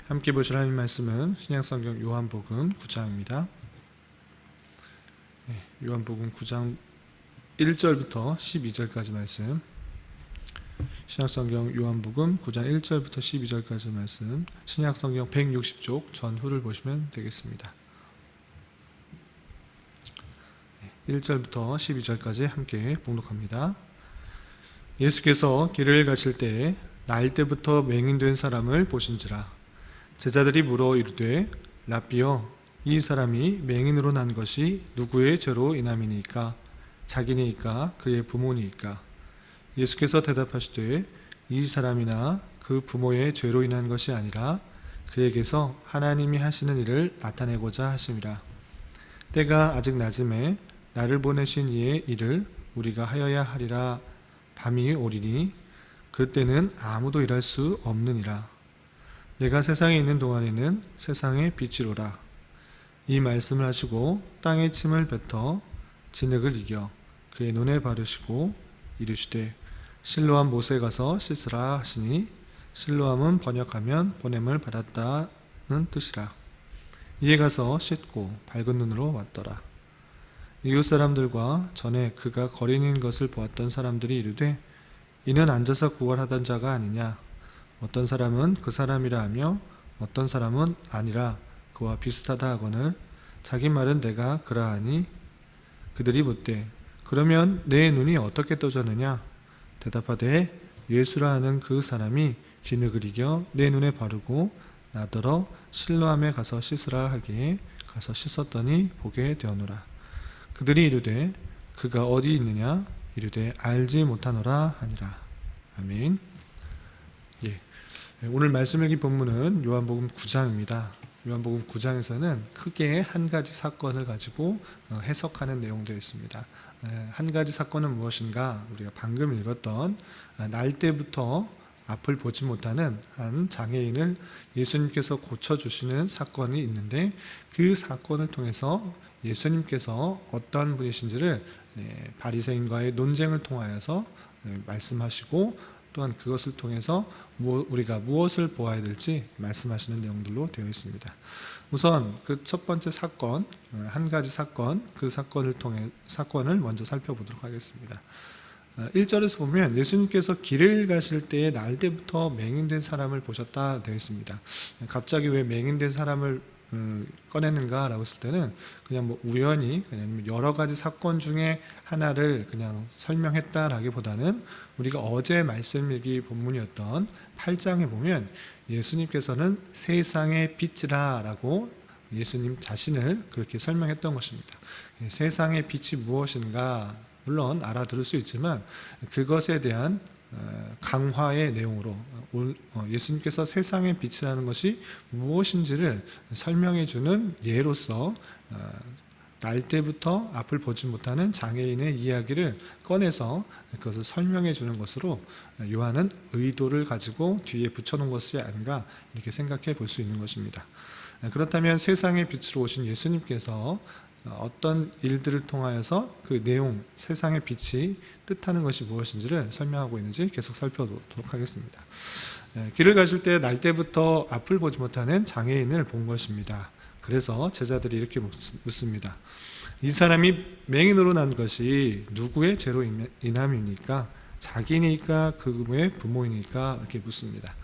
함께 보실 하나님 말씀은 신약성경 요한복음 9장입니다. 요한복음 9장 1절부터 12절까지 말씀. 신약성경 요한복음 9장 1절부터 12절까지 말씀. 신약성경 160쪽 전후를 보시면 되겠습니다. 1절부터 12절까지 함께 봉독합니다. 예수께서 길을 가실 때에 나일 때부터 맹인된 사람을 보신지라. 제자들이 물어 이르되 라삐여, 이 사람이 맹인으로 난 것이 누구의 죄로 인함이니까? 자기니까 그의 부모니까? 예수께서 대답하시되 이 사람이나 그 부모의 죄로 인한 것이 아니라 그에게서 하나님이 하시는 일을 나타내고자 하심이라. 때가 아직 낮음에 나를 보내신 이의 일을 우리가 하여야 하리라. 밤이 오리니 그때는 아무도 일할 수 없느니라. 내가 세상에 있는 동안에는 세상의 빛이로라. 이 말씀을 하시고 땅에 침을 뱉어 진흙을 이겨 그의 눈에 바르시고 이르시되 실로암 못에 가서 씻으라 하시니, 실로암은 번역하면 보냄을 받았다는 뜻이라. 이에 가서 씻고 밝은 눈으로 왔더라. 이웃 사람들과 전에 그가 거리는 것을 보았던 사람들이 이르되 이는 앉아서 구걸하던 자가 아니냐? 어떤 사람은 그 사람이라 하며 어떤 사람은 아니라 그와 비슷하다 하거늘 자기 말은 내가 그러하니. 그들이 묻되 그러면 내 눈이 어떻게 떠졌느냐? 대답하되 예수라 하는 그 사람이 진흙을 이겨 내 눈에 바르고 나더러 실로암에 가서 씻으라 하기에 가서 씻었더니 보게 되었노라. 그들이 이르되 그가 어디 있느냐? 이르되 알지 못하노라 하니라. 아멘. 오늘 말씀 읽기 본문은 요한복음 9장입니다. 요한복음 9장에서는 크게 한 가지 사건을 가지고 해석하는 내용되어 있습니다. 한 가지 사건은 무엇인가? 우리가 방금 읽었던 날 때부터 앞을 보지 못하는 한 장애인을 예수님께서 고쳐주시는 사건이 있는데, 그 사건을 통해서 예수님께서 어떤 분이신지를 바리새인과의 논쟁을 통하여서 말씀하시고, 또한 그것을 통해서 우리가 무엇을 보아야 될지 말씀하시는 내용들로 되어 있습니다. 우선 그 첫 번째 사건, 한 가지 사건, 그 사건을 먼저 살펴보도록 하겠습니다. 1절에서 보면 예수님께서 길을 가실 때에 날 때부터 맹인된 사람을 보셨다 되어 있습니다. 갑자기 왜 맹인된 사람을 꺼내는가 라고 했을 때는 그냥 우연히 그냥 여러 가지 사건 중에 하나를 그냥 설명했다라기보다는, 우리가 어제 말씀 읽기 본문이었던 8장에 보면 예수님께서는 세상의 빛이라 라고 예수님 자신을 그렇게 설명했던 것입니다. 세상의 빛이 무엇인가 물론 알아들을 수 있지만 그것에 대한 강화의 내용으로 예수님께서 세상의 빛이라는 것이 무엇인지를 설명해 주는 예로서 날 때부터 앞을 보지 못하는 장애인의 이야기를 꺼내서 그것을 설명해 주는 것으로 요한은 의도를 가지고 뒤에 붙여놓은 것이 아닌가 이렇게 생각해 볼 수 있는 것입니다. 그렇다면 세상의 빛으로 오신 예수님께서 어떤 일들을 통하여서 그 내용, 세상의 빛이 뜻하는 것이 무엇인지를 설명하고 있는지 계속 살펴보도록 하겠습니다. 길을 가실 때 날 때부터 앞을 보지 못하는 장애인을 본 것입니다. 그래서 제자들이 이렇게 묻습니다. 이 사람이 맹인으로 난 것이 누구의 죄로 인함입니까? 자기니까 그의 부모이니까? 이렇게 묻습니다.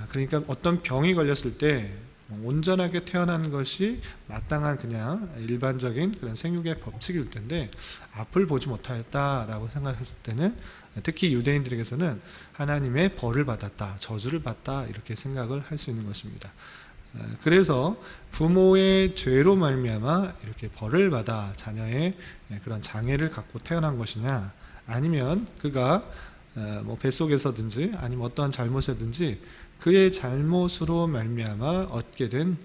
그러니까 어떤 병이 걸렸을 때 온전하게 태어난 것이 마땅한 그냥 일반적인 그런 생육의 법칙일 텐데, 앞을 보지 못하였다라고 생각했을 때는 특히 유대인들에게서는 하나님의 벌을 받았다, 저주를 받다 이렇게 생각을 할 수 있는 것입니다. 그래서 부모의 죄로 말미암아 이렇게 벌을 받아 자녀의 그런 장애를 갖고 태어난 것이냐, 아니면 그가 뱃속에서든지 아니면 어떠한 잘못이든지 그의 잘못으로 말미암아 얻게 된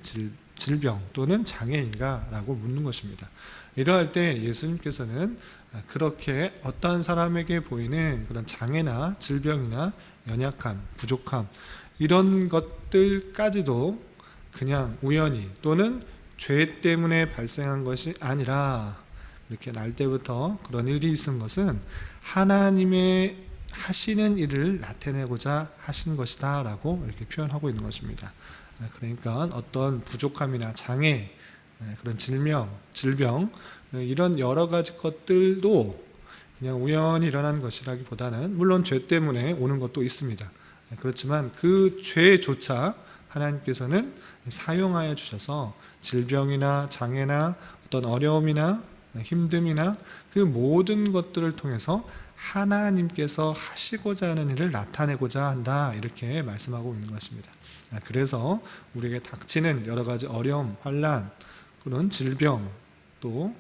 질병 또는 장애인가라고 묻는 것입니다. 이러할 때 예수님께서는 그렇게 어떠한 사람에게 보이는 그런 장애나 질병이나 연약함, 부족함 이런 것들까지도 그냥 우연히 또는 죄 때문에 발생한 것이 아니라, 이렇게 날 때부터 그런 일이 있은 것은 하나님의 하시는 일을 나타내고자 하신 것이다 라고 이렇게 표현하고 있는 것입니다. 그러니까 어떤 부족함이나 장애, 그런 질병 이런 여러 가지 것들도 그냥 우연히 일어난 것이라기보다는 물론 죄 때문에 오는 것도 있습니다. 그렇지만 그 죄조차 하나님께서는 사용하여 주셔서 질병이나 장애나 어떤 어려움이나 힘듦이나 그 모든 것들을 통해서 하나님께서 하시고자 하는 일을 나타내고자 한다, 이렇게 말씀하고 있는 것입니다. 그래서 우리에게 닥치는 여러 가지 어려움, 환난, 그런 질병, 또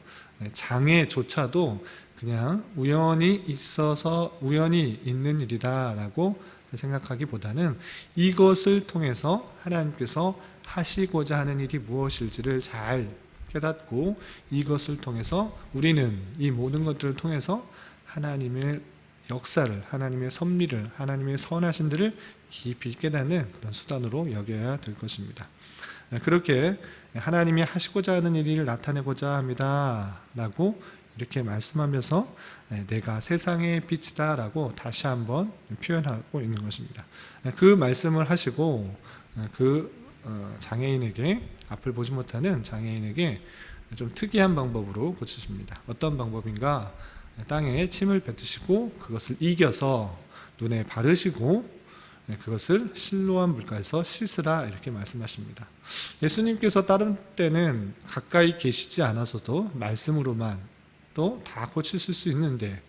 장애조차도 그냥 우연히 있어서 우연히 있는 일이다라고 생각하기보다는 이것을 통해서 하나님께서 하시고자 하는 일이 무엇일지를 잘 깨닫고 이것을 통해서 우리는 이 모든 것들을 통해서 하나님의 역사를, 하나님의 섭리를, 하나님의 선하심들을 깊이 깨닫는 그런 수단으로 여겨야 될 것입니다. 그렇게 하나님이 하시고자 하는 일을 나타내고자 합니다 라고 이렇게 말씀하면서 내가 세상의 빛이다 라고 다시 한번 표현하고 있는 것입니다. 그 말씀을 하시고 그 장애인에게, 앞을 보지 못하는 장애인에게 좀 특이한 방법으로 고치십니다. 어떤 방법인가? 땅에 침을 뱉으시고 그것을 이겨서 눈에 바르시고 그것을 실로암 물가에서 씻으라, 이렇게 말씀하십니다. 예수님께서 다른 때는 가까이 계시지 않아서도 말씀으로만 또 다 고치실 수 있는데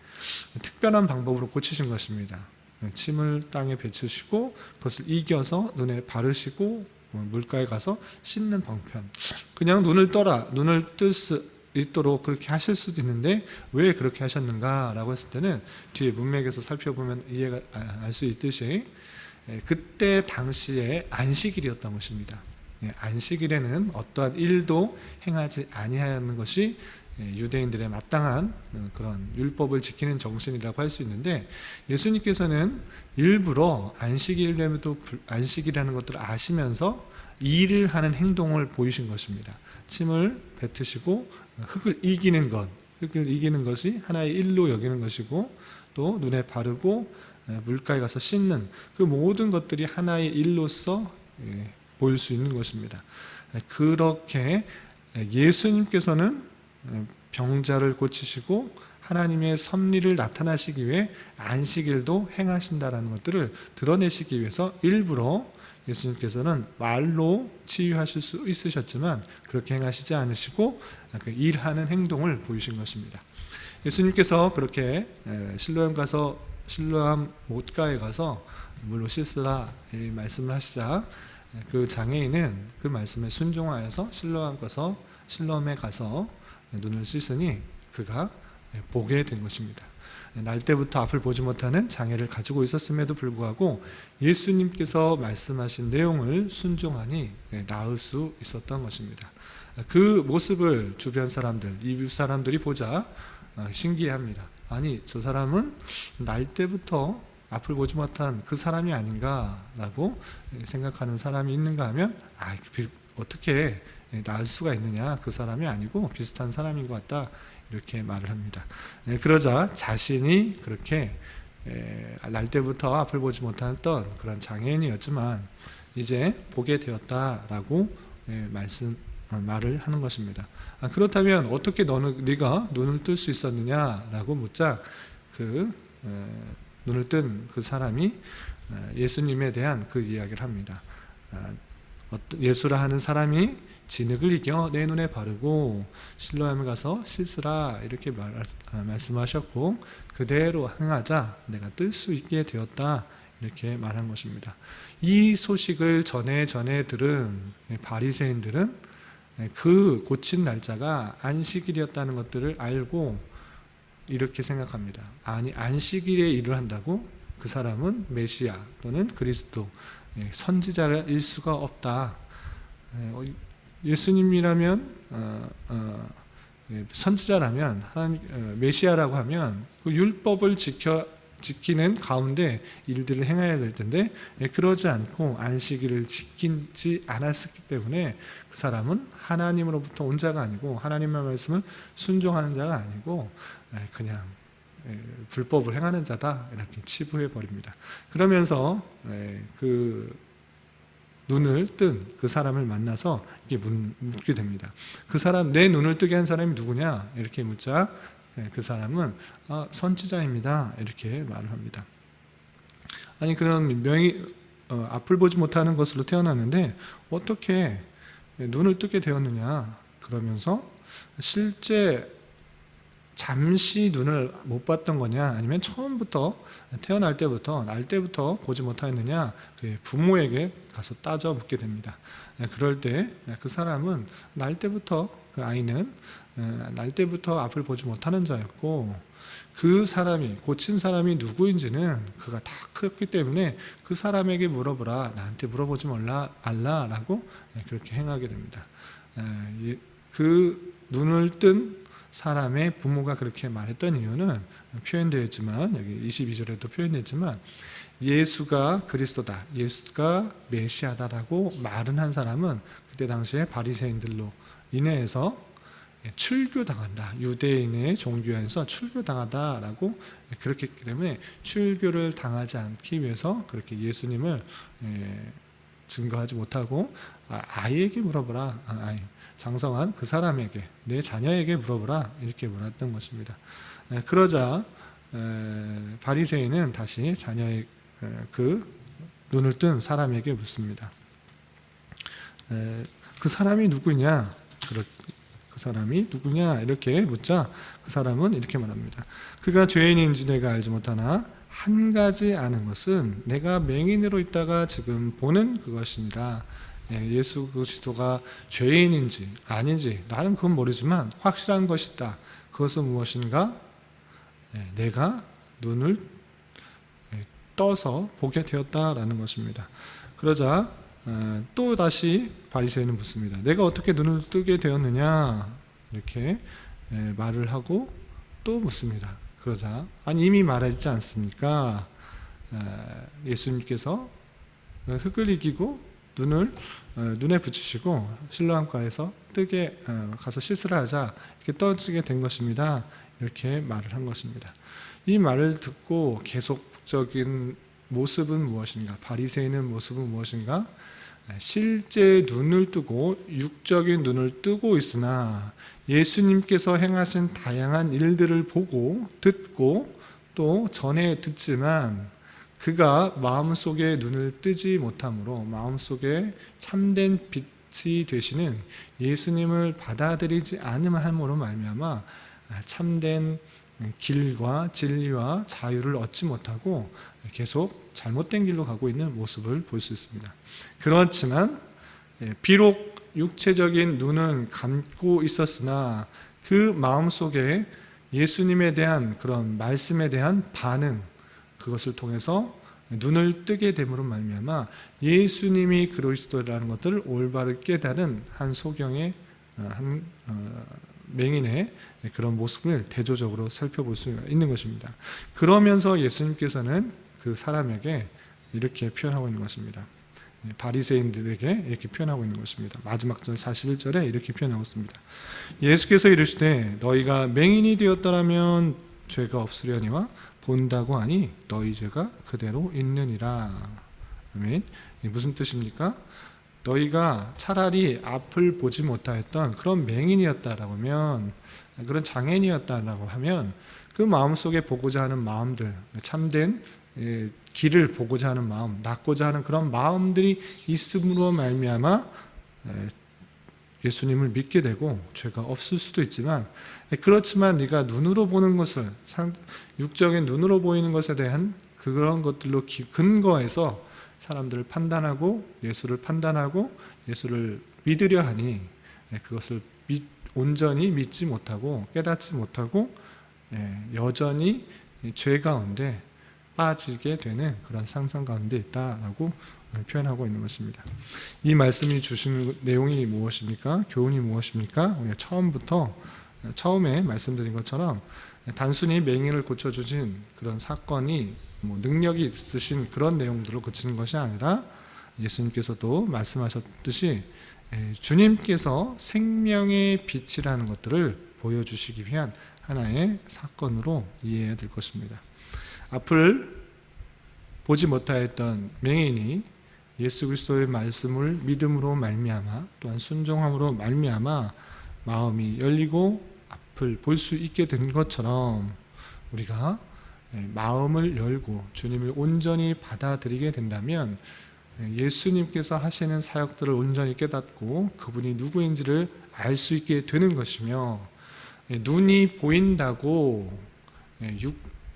특별한 방법으로 고치신 것입니다. 침을 땅에 뱉으시고 그것을 이겨서 눈에 바르시고 물가에 가서 씻는 방편. 그냥 눈을 뜰 수 있도록 그렇게 하실 수도 있는데 왜 그렇게 하셨는가 라고 했을 때는 뒤에 문맥에서 살펴보면 이해가 알 수 있듯이 그때 당시에 안식일이었던 것입니다. 안식일에는 어떠한 일도 행하지 아니하는 것이 유대인들의 마땅한 그런 율법을 지키는 정신이라고 할 수 있는데, 예수님께서는 일부러 안식이라는 것들을 아시면서 일을 하는 행동을 보이신 것입니다. 침을 뱉으시고 흙을 이기는 것이 하나의 일로 여기는 것이고, 또 눈에 바르고 물가에 가서 씻는 그 모든 것들이 하나의 일로서 보일 수 있는 것입니다. 그렇게 예수님께서는 병자를 고치시고 하나님의 섭리를 나타나시기 위해 안식일도 행하신다라는 것들을 드러내시기 위해서 일부러 예수님께서는 말로 치유하실 수 있으셨지만 그렇게 행하시지 않으시고 그 일하는 행동을 보이신 것입니다. 예수님께서 그렇게 실로암 못가에 가서 물로 씻으라 이 말씀을 하시자 그 장애인은 그 말씀에 순종하여서 실로암에 가서 눈을 씻으니 그가 보게 된 것입니다. 날 때부터 앞을 보지 못하는 장애를 가지고 있었음에도 불구하고 예수님께서 말씀하신 내용을 순종하니 나을 수 있었던 것입니다. 그 모습을 주변 사람들, 이웃 사람들이 보자 신기해합니다. 아니, 저 사람은 날 때부터 앞을 보지 못한 그 사람이 아닌가라고 생각하는 사람이 있는가 하면 어떻게 나을 수가 있느냐, 그 사람이 아니고 비슷한 사람인 것 같다, 이렇게 말을 합니다. 그러자 자신이 그렇게 날 때부터 앞을 보지 못했던 그런 장애인이었지만 이제 보게 되었다라고 말을 하는 것입니다. 그렇다면 어떻게 네가 눈을 뜰 수 있었느냐라고 묻자 눈을 뜬 그 사람이 예수님에 대한 그 이야기를 합니다. 예수라 하는 사람이 진흙을 이겨 내 눈에 바르고 실로암에 가서 씻으라, 이렇게 말씀하셨고 그대로 행하자 내가 뜰 수 있게 되었다, 이렇게 말한 것입니다. 이 소식을 전에 들은 바리새인들은 그 고친 날짜가 안식일이었다는 것들을 알고 이렇게 생각합니다. 아니, 안식일에 일을 한다고? 그 사람은 메시아 또는 그리스도, 선지자일 수가 없다. 예수님이라면 선지자라면 메시아라고 하면 그 율법을 지키는 가운데 일들을 행해야 될 텐데 그러지 않고 안식일을 지키지 않았기 때문에 그 사람은 하나님으로부터 온 자가 아니고 하나님의 말씀을 순종하는 자가 아니고 그냥 불법을 행하는 자다, 이렇게 치부해 버립니다. 그러면서 그 눈을 뜬 그 사람을 만나서 이게 묻게 됩니다. 그 사람, 내 눈을 뜨게 한 사람이 누구냐? 이렇게 묻자 그 사람은 선지자입니다. 이렇게 말을 합니다. 아니 그럼 앞을 보지 못하는 것으로 태어났는데 어떻게 눈을 뜨게 되었느냐? 그러면서 실제 잠시 눈을 못 봤던 거냐, 아니면 처음부터 태어날 때부터 날 때부터 보지 못하였느냐, 그 부모에게 가서 따져 묻게 됩니다. 그럴 때 그 사람은 날 때부터, 그 아이는 날 때부터 앞을 보지 못하는 자였고, 그 사람이, 고친 사람이 누구인지는 그가 다 컸기 때문에 그 사람에게 물어보라, 나한테 물어보지 말라라고 그렇게 행하게 됩니다. 그 눈을 뜬 사람의 부모가 그렇게 말했던 이유는 표현되어 있지만, 여기 22절에도 표현됐지만, 예수가 그리스도다, 예수가 메시아다라고 말은 한 사람은 그때 당시에 바리새인들로 인해서 출교당한다, 유대인의 종교 안에서 출교당하다라고 그렇게 했기 때문에 출교를 당하지 않기 위해서 그렇게 예수님을 증거하지 못하고 아이에게 물어보라, 장성한 그 사람에게, 내 자녀에게 물어보라, 이렇게 물었던 것입니다. 그러자 바리새인은 다시 자녀의 그 눈을 뜬 사람에게 묻습니다. 그 사람이 누구냐? 그 사람이 누구냐? 이렇게 묻자 그 사람은 이렇게 말합니다. 그가 죄인인지 내가 알지 못하나 한 가지 아는 것은 내가 맹인으로 있다가 지금 보는 그것이니라. 예수 그리스도가 죄인인지 아닌지 나는 그건 모르지만 확실한 것이 있다. 그것은 무엇인가? 내가 눈을 떠서 보게 되었다라는 것입니다. 그러자 또 다시 바리새인은 묻습니다. 내가 어떻게 눈을 뜨게 되었느냐? 이렇게 말을 하고 또 묻습니다. 그러자 아니 이미 말했지 않습니까? 예수님께서 흙을 이기고 눈에 붙이시고 실로암가에서 뜨게 가서 씻으라 하자 이렇게 떠지게 된 것입니다. 이렇게 말을 한 것입니다. 이 말을 듣고 계속적인 모습은 무엇인가? 바리새인의 모습은 무엇인가? 실제 눈을 뜨고 육적인 눈을 뜨고 있으나 예수님께서 행하신 다양한 일들을 보고 듣고 또 전에 듣지만 그가 마음속에 눈을 뜨지 못함으로 마음속에 참된 빛이 되시는 예수님을 받아들이지 않음으로 말미암아 참된 길과 진리와 자유를 얻지 못하고 계속 잘못된 길로 가고 있는 모습을 볼 수 있습니다. 그렇지만 비록 육체적인 눈은 감고 있었으나 그 마음속에 예수님에 대한 그런 말씀에 대한 반응, 그것을 통해서 눈을 뜨게 됨으로 말미암아 예수님이 그리스도라는 것들을 올바르게 깨달은 한 소경의 한 맹인의 그런 모습을 대조적으로 살펴볼 수 있는 것입니다. 그러면서 예수님께서는 그 사람에게 이렇게 표현하고 있는 것입니다. 바리새인들에게 이렇게 표현하고 있는 것입니다. 마지막 절 41절에 이렇게 표현하고 있습니다. 예수께서 이르시되 너희가 맹인이 되었더라면 죄가 없으려니와 본다고 하니 너희 죄가 그대로 있느니라. 아멘. 무슨 뜻입니까? 너희가 차라리 앞을 보지 못하였던 그런 맹인이었다라고 하면, 그런 장애인이었다라고 하면 그 마음속에 보고자 하는 마음들, 참된 길을 보고자 하는 마음, 낫고자 하는 그런 마음들이 있음으로 말미암아 예수님을 믿게 되고 죄가 없을 수도 있지만, 그렇지만 네가 눈으로 보는 것을, 육적인 눈으로 보이는 것에 대한 그런 것들로 근거해서 사람들을 판단하고 예수를 판단하고 예수를 믿으려 하니 그것을 온전히 믿지 못하고 깨닫지 못하고 여전히 죄 가운데 빠지게 되는 그런 상상 가운데 있다라고 표현하고 있는 것입니다. 이 말씀이 주시는 내용이 무엇입니까? 교훈이 무엇입니까? 우리가 처음에 말씀드린 것처럼 단순히 맹인을 고쳐주신 그런 사건이 능력이 있으신 그런 내용들로 그치는 것이 아니라 예수님께서도 말씀하셨듯이 주님께서 생명의 빛이라는 것들을 보여주시기 위한 하나의 사건으로 이해해야 될 것입니다. 앞을 보지 못하였던 맹인이 예수 그리스도의 말씀을 믿음으로 말미암아 또한 순종함으로 말미암아 마음이 열리고 앞을 볼 수 있게 된 것처럼 우리가 마음을 열고 주님을 온전히 받아들이게 된다면 예수님께서 하시는 사역들을 온전히 깨닫고 그분이 누구인지를 알 수 있게 되는 것이며, 눈이 보인다고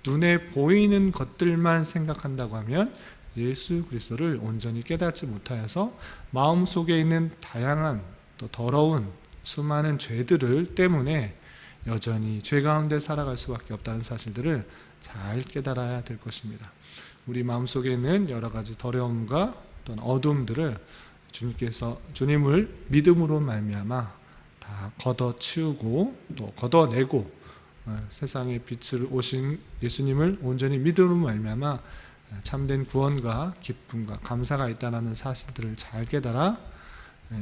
눈에 보이는 것들만 생각한다고 하면 예수 그리스도를 온전히 깨닫지 못하여서 마음속에 있는 다양한 또 더러운 수많은 죄들을 때문에 여전히 죄 가운데 살아갈 수밖에 없다는 사실들을 잘 깨달아야 될 것입니다. 우리 마음속에 있는 여러 가지 더러움과 또는 어둠들을 주님께서 주님을 믿음으로 말미암아 다 걷어치우고 또 걷어내고 세상에 빛을 오신 예수님을 온전히 믿음으로 말미암아 참된 구원과 기쁨과 감사가 있다는 사실들을 잘 깨달아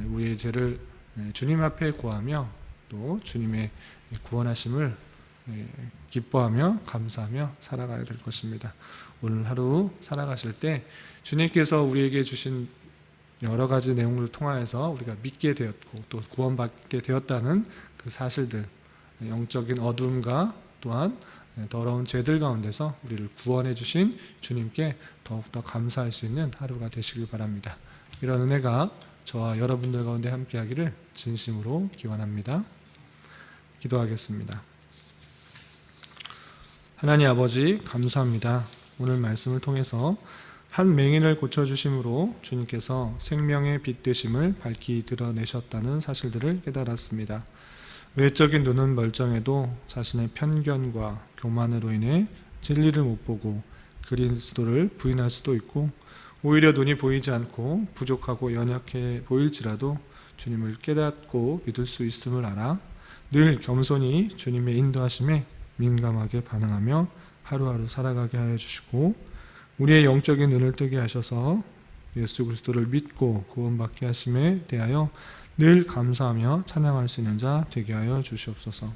우리의 죄를 주님 앞에 고하며 또 주님의 구원하심을 기뻐하며 감사하며 살아가야 될 것입니다. 오늘 하루 살아가실 때 주님께서 우리에게 주신 여러 가지 내용을 통하여서 우리가 믿게 되었고 또 구원받게 되었다는 그 사실들, 영적인 어둠과 또한 더러운 죄들 가운데서 우리를 구원해 주신 주님께 더욱더 감사할 수 있는 하루가 되시길 바랍니다. 이런 은혜가 저와 여러분들 가운데 함께하기를 진심으로 기원합니다. 기도하겠습니다. 하나님 아버지 감사합니다. 오늘 말씀을 통해서 한 맹인을 고쳐주심으로 주님께서 생명의 빛 되심을 밝히 드러내셨다는 사실들을 깨달았습니다. 외적인 눈은 멀쩡해도 자신의 편견과 교만으로 인해 진리를 못 보고 그리스도를 부인할 수도 있고, 오히려 눈이 보이지 않고 부족하고 연약해 보일지라도 주님을 깨닫고 믿을 수 있음을 알아 늘 겸손히 주님의 인도하심에 민감하게 반응하며 하루하루 살아가게 하여 주시고, 우리의 영적인 눈을 뜨게 하셔서 예수 그리스도를 믿고 구원받게 하심에 대하여 늘 감사하며 찬양할 수 있는 자 되게 하여 주시옵소서.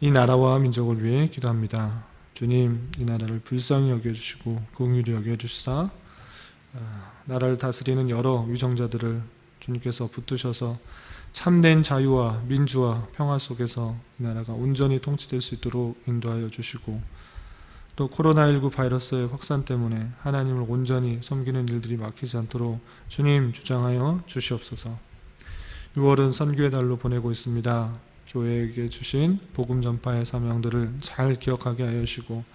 이 나라와 민족을 위해 기도합니다. 주님, 이 나라를 불쌍히 여겨주시고 긍휼히 여겨주시사 나라를 다스리는 여러 위정자들을 주님께서 붙드셔서 참된 자유와 민주와 평화 속에서 이 나라가 온전히 통치될 수 있도록 인도하여 주시고, 또 코로나19 바이러스의 확산 때문에 하나님을 온전히 섬기는 일들이 막히지 않도록 주님 주장하여 주시옵소서. 6월은 선교의 달로 보내고 있습니다. 교회에게 주신 복음 전파의 사명들을 잘 기억하게 하여 주시고,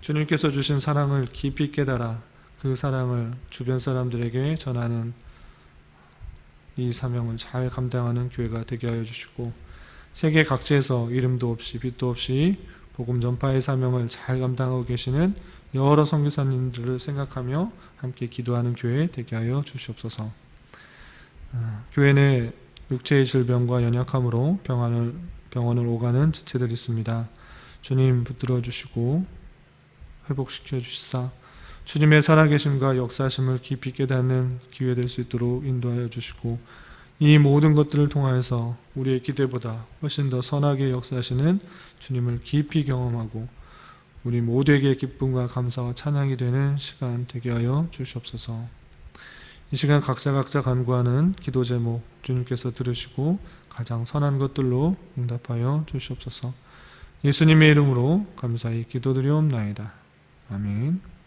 주님께서 주신 사랑을 깊이 깨달아 그 사랑을 주변 사람들에게 전하는 이 사명을 잘 감당하는 교회가 되게 하여 주시고, 세계 각지에서 이름도 없이 빛도 없이 복음 전파의 사명을 잘 감당하고 계시는 여러 선교사님들을 생각하며 함께 기도하는 교회 되게 하여 주시옵소서. 교회 내 육체의 질병과 연약함으로 병원을 오가는 지체들이 있습니다. 주님 붙들어 주시고 회복시켜 주시사 주님의 살아계심과 역사심을 깊이 깨닫는 기회 될 수 있도록 인도하여 주시고, 이 모든 것들을 통하여서 우리의 기대보다 훨씬 더 선하게 역사하시는 주님을 깊이 경험하고 우리 모두에게 기쁨과 감사와 찬양이 되는 시간 되게 하여 주시옵소서. 이 시간 각자 간구하는 기도 제목 주님께서 들으시고 가장 선한 것들로 응답하여 주시옵소서. 예수님의 이름으로 감사히 기도드리옵나이다. 아멘.